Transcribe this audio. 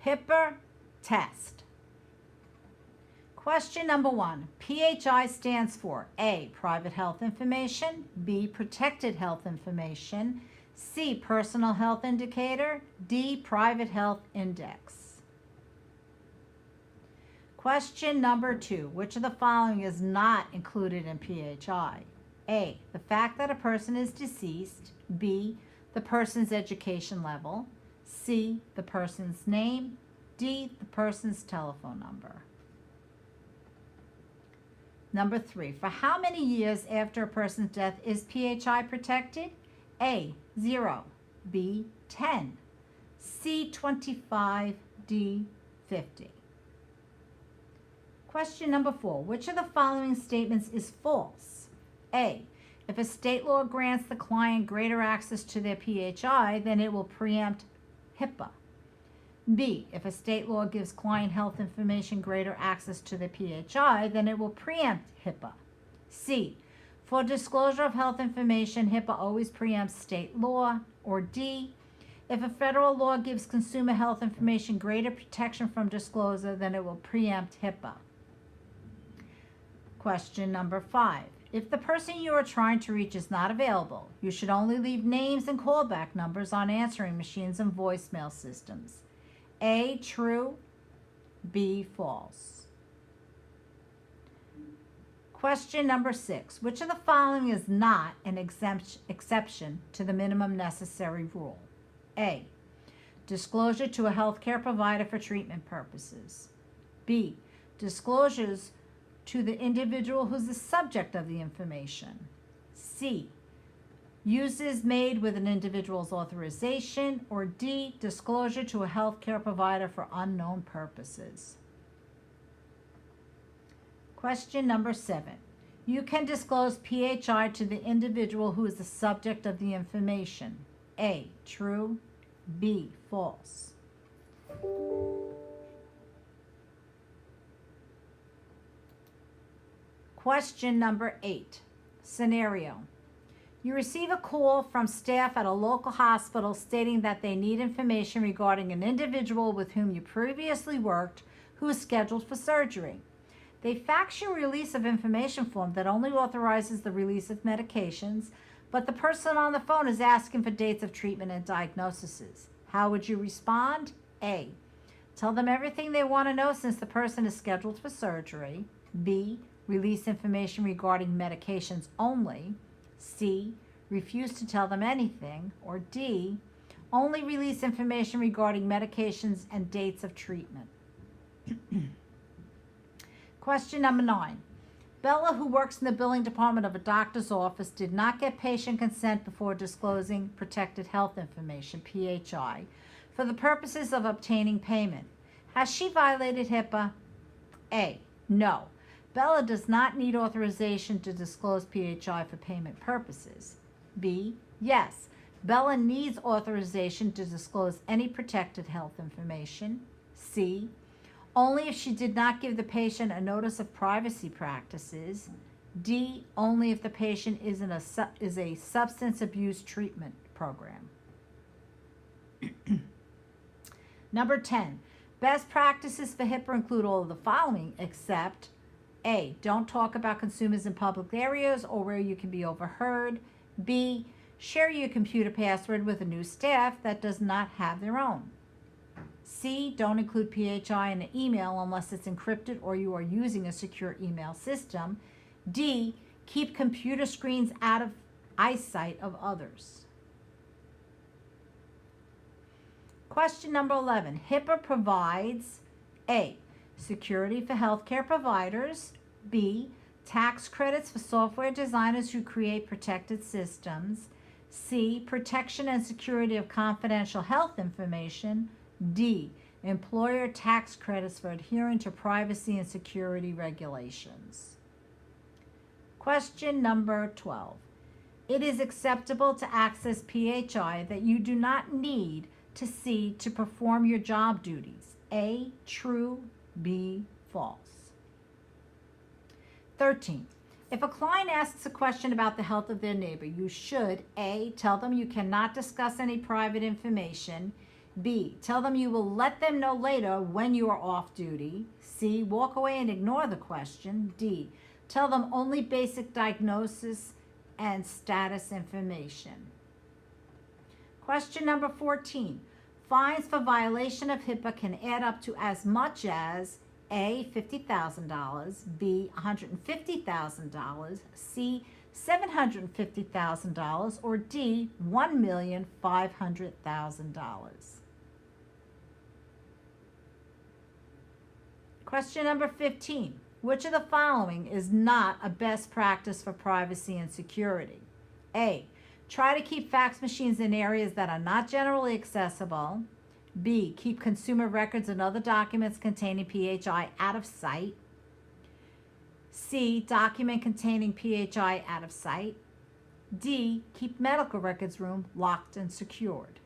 HIPAA Test. Question number 1. PHI stands for A, private health information, B, protected health information, C, personal health indicator, D, private health index. Question number 2. Which of the following is not included in PHI? A, the fact that a person is deceased, B, the person's education level, C, the person's name, D, the person's telephone number. Number 3, for how many years after a person's death is PHI protected? A, 0, B, 10, C, 25, D, 50. Question number 4, which of the following statements is false? A, if a state law grants the client greater access to their PHI, then it will preempt HIPAA. B, if a state law gives client health information greater access to the PHI, then it will preempt HIPAA. C, for disclosure of health information, HIPAA always preempts state law. Or D, if a federal law gives consumer health information greater protection from disclosure, then it will preempt HIPAA. Question number 5. If the person you are trying to reach is not available, you should only leave names and callback numbers on answering machines and voicemail systems. A, true, B, false. Question number 6. Which of the following is not an exception to the minimum necessary rule? A, disclosure to a healthcare provider for treatment purposes. B, disclosures to the individual who's the subject of the information. C, uses made with an individual's authorization. Or D, disclosure to a healthcare provider for unknown purposes. Question number 7. You can disclose PHI to the individual who is the subject of the information. A, true, B, false. Question number 8. Scenario. You receive a call from staff at a local hospital stating that they need information regarding an individual with whom you previously worked who is scheduled for surgery. They fax you a release of information form that only authorizes the release of medications, but the person on the phone is asking for dates of treatment and diagnoses. How would you respond? A, tell them everything they want to know since the person is scheduled for surgery. B, release information regarding medications only. C, refuse to tell them anything. Or D, only release information regarding medications and dates of treatment. Question number 9. Bella, who works in the billing department of a doctor's office, did not get patient consent before disclosing protected health information, PHI, for the purposes of obtaining payment. Has she violated HIPAA? A, no. Bella does not need authorization to disclose PHI for payment purposes. B, yes. Bella needs authorization to disclose any protected health information. C, only if she did not give the patient a notice of privacy practices. D, only if the patient is a substance abuse treatment program. Number 10. Best practices for HIPAA include all of the following except A, don't talk about consumers in public areas or where you can be overheard. B, share your computer password with a new staff that does not have their own. C, don't include PHI in an email unless it's encrypted or you are using a secure email system. D, keep computer screens out of eyesight of others. Question number 11. HIPAA provides A, security for healthcare providers. B, tax credits for software designers who create protected systems. C, protection and security of confidential health information. D, employer tax credits for adhering to privacy and security regulations. Question number 12. It is acceptable to access PHI that you do not need to see to perform your job duties. A, true. B, false. 13. If a client asks a question about the health of their neighbor, you should A, tell them you cannot discuss any private information. B, tell them you will let them know later when you are off duty. C, walk away and ignore the question. D, tell them only basic diagnosis and status information. Question number 14. Fines for violation of HIPAA can add up to as much as A, $50,000, B, $150,000, C, $750,000, or D, $1,500,000. Question number 15. Which of the following is not a best practice for privacy and security? A, try to keep fax machines in areas that are not generally accessible. B, keep consumer records and other documents containing PHI out of sight. C, document containing PHI out of sight. D, keep medical records room locked and secured.